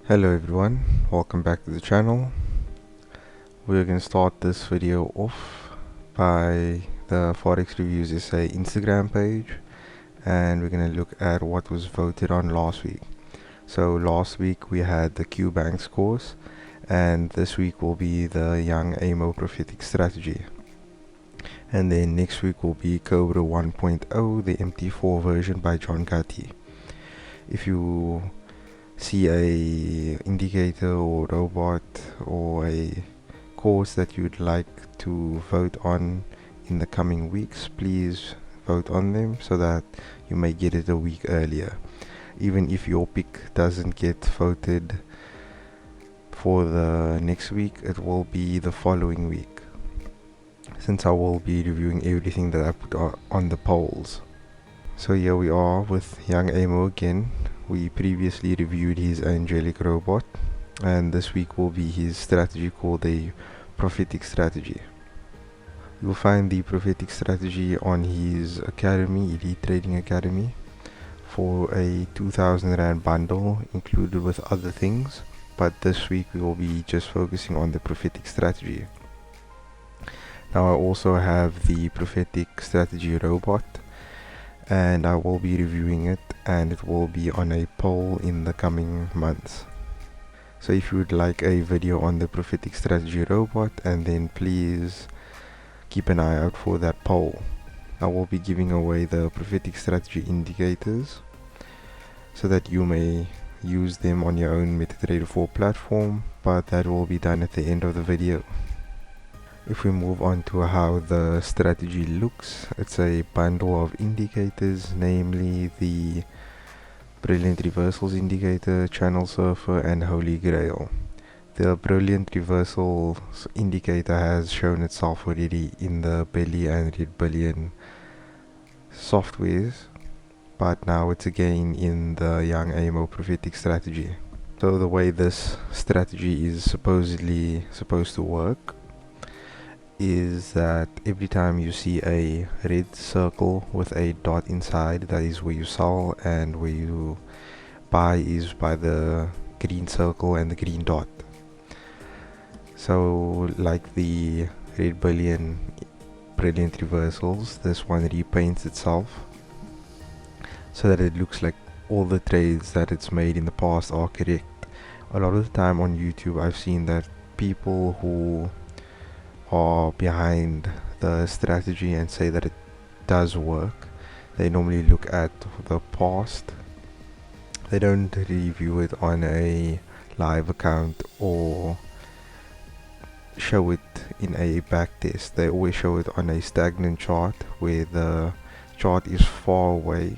Hello everyone, welcome back to the channel. We're going to start this video off by the Forex Reviews SA Instagram page, and we're going to look at what was voted on last week. So last week we had the QBank scores, and this week will be the Young Amo Prophetic strategy. And then next week will be Cobra 1.0, the MT4 version by John Gatti. If you see a indicator or robot or a course that you'd like to vote on in the coming weeks, please vote on them so that you may get it a week earlier. Even if your pick doesn't get voted for the next week, it will be the following week, since I will be reviewing everything that I put on the polls. So here we are with Young Amo again. We previously reviewed his angelic robot, and this week will be his strategy called the Prophetic strategy. You'll find the Prophetic strategy on his academy, Elite Trading Academy, for a 2,000 Rand bundle included with other things, but this week we will be just focusing on the Prophetic strategy. Now I also have the Prophetic strategy robot, and I will be reviewing it, and it will be on a poll in the coming months. So if you would like a video on the Prophetic strategy robot, and then please keep an eye out for that poll. I will be giving away the Prophetic strategy indicators so that you may use them on your own MetaTrader 4 platform, but that will be done at the end of the video. If we move on to how the strategy looks, it's a bundle of indicators, namely the Brilliant Reversals indicator, Channel Surfer, and Holy Grail. The Brilliant Reversals indicator has shown itself already in the Belly and Red Billion softwares, but now it's again in the Young Amo Prophetic strategy. So the way this strategy is supposed to work is that every time you see a red circle with a dot inside, that is where you sell, and where you buy is by the green circle and the green dot. So like the Red Billion Brilliant Reversals, this one repaints itself so that it looks like all the trades that it's made in the past are correct. A lot of the time on YouTube I've seen that people who are behind the strategy and say that it does work, they normally look at the past. They don't review it on a live account or show it in a backtest. They always show it on a stagnant chart where the chart is far away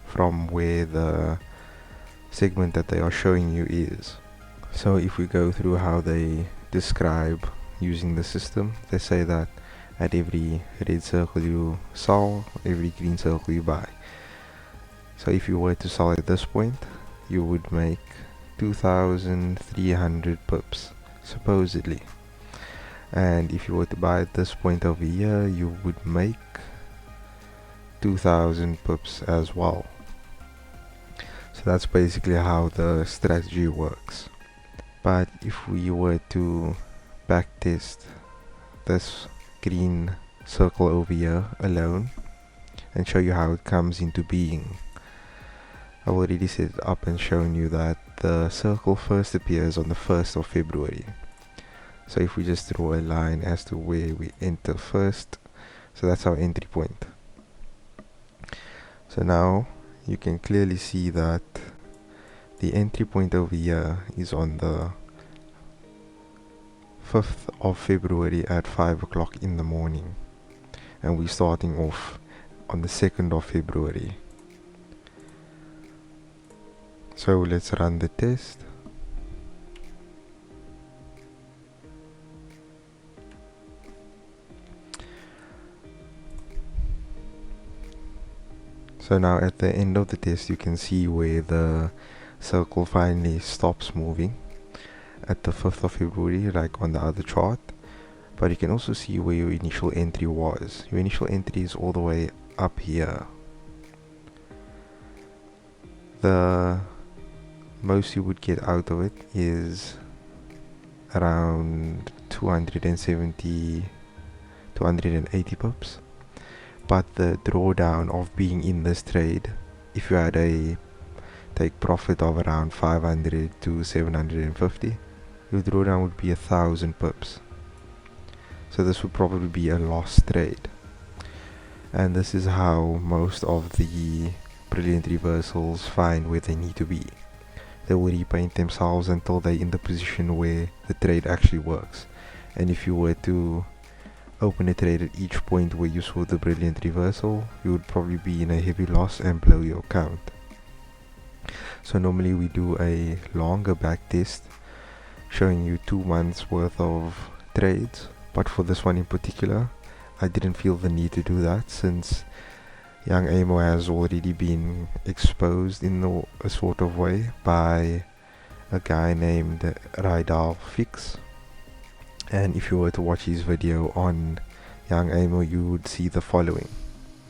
from where the segment that they are showing you is. So if we go through how they describe using the system, they say that at every red circle you sell, every green circle you buy. So if you were to sell at this point, you would make 2,300 pips supposedly, and if you were to buy at this point over here, you would make 2,000 pips as well. So that's basically how the strategy works. But if we were to backtest this green circle over here alone and show you how it comes into being, I've already set it up and shown you that the circle first appears on the 1st of February. So if we just draw a line as to where we enter first, so that's our entry point. So now you can clearly see that the entry point over here is on the 5th of February at 5 o'clock in the morning, and we're starting off on the 2nd of February. So let's run the test. So now at the end of the test, you can see where the circle finally stops moving at the 5th of February, like on the other chart. But you can also see where your initial entry was. Your initial entry is all the way up here. The most you would get out of it is around 270, 280 pips. But the drawdown of being in this trade, if you had a take profit of around 500 to 750, your drawdown would be 1,000 pips. So this would probably be a lost trade. And this is how most of the brilliant reversals find where they need to be. They will repaint themselves until they're in the position where the trade actually works. And if you were to open a trade at each point where you saw the brilliant reversal, you would probably be in a heavy loss and blow your account. So normally we do a longer back test showing you 2 months worth of trades, but for this one in particular I didn't feel the need to do that, since Young Amo has already been exposed in a sort of way by a guy named Rydal Fix. And if you were to watch his video on Young Amo, you would see the following.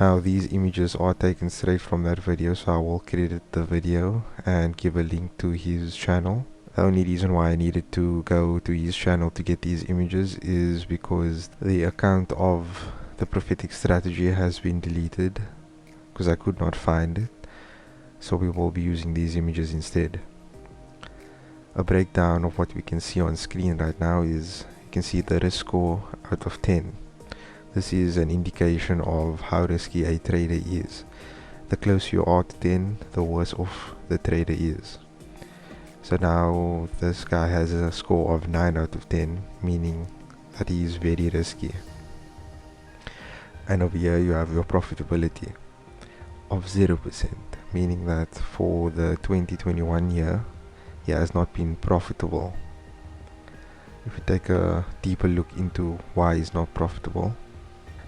Now these images are taken straight from that video, so I will credit the video and give a link to his channel. The only reason why I needed to go to his channel to get these images is because the account of the Prophetic strategy has been deleted because I could not find it, so we will be using these images instead. A breakdown of what we can see on screen right now is, you can see the risk score out of 10. This is an indication of how risky a trader is. The closer you are to 10, the worse off the trader is. So now this guy has a score of 9 out of 10, meaning that he is very risky. And over here you have your profitability of 0%, meaning that for the 2021 year he has not been profitable. If you take a deeper look into why he's not profitable,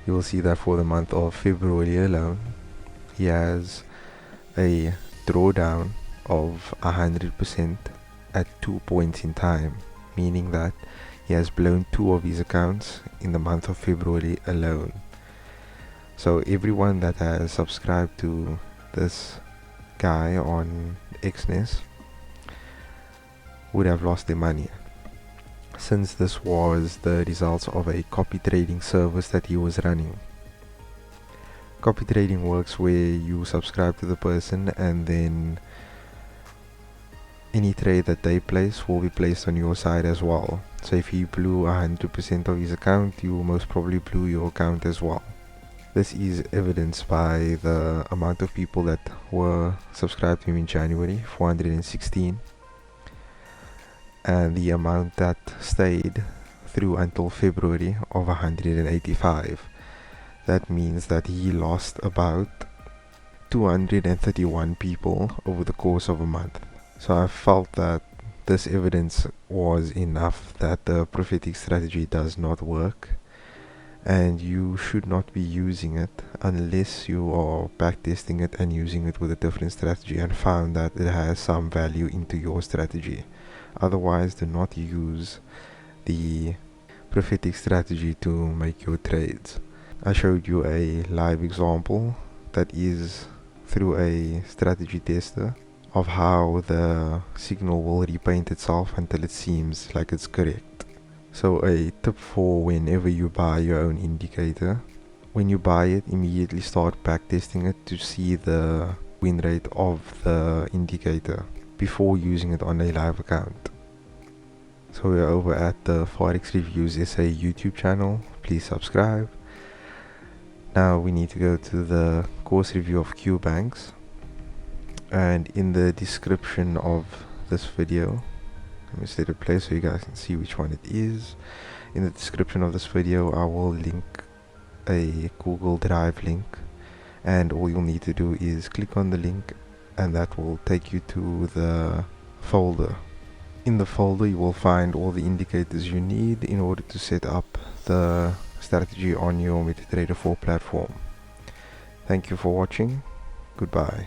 you will see that for the month of February alone he has a drawdown of 100% at 2 points in time, meaning that he has blown 2 of his accounts in the month of February alone. So everyone that has subscribed to this guy on Xness would have lost their money, since this was the results of a copy trading service that he was running. Copy trading works where you subscribe to the person and then any trade that they place will be placed on your side as well. So if he blew 100% of his account, you most probably blew your account as well. This is evidenced by the amount of people that were subscribed to him in January, 416, and the amount that stayed through until February of 185. That means that he lost about 231 people over the course of a month. So I felt that this evidence was enough that the prophetic strategy does not work, and you should not be using it unless you are backtesting it and using it with a different strategy and found that it has some value into your strategy. Otherwise, do not use the prophetic strategy to make your trades. I showed you a live example that is through a strategy tester of how the signal will repaint itself until it seems like it's correct. So a tip for whenever you buy your own indicator, when you buy it, immediately start backtesting it to see the win rate of the indicator before using it on a live account. So we're over at the Forex Reviews SA YouTube channel. Please subscribe. Now we need to go to the course review of Q banks, and in the description of this video, let me set it play so you guys can see which one it is. In the description of this video I will link a Google Drive link, and all you'll need to do is click on the link and that will take you to the folder. In the folder you will find all the indicators you need in order to set up the strategy on your MetaTrader 4 platform. Thank you for watching. Goodbye.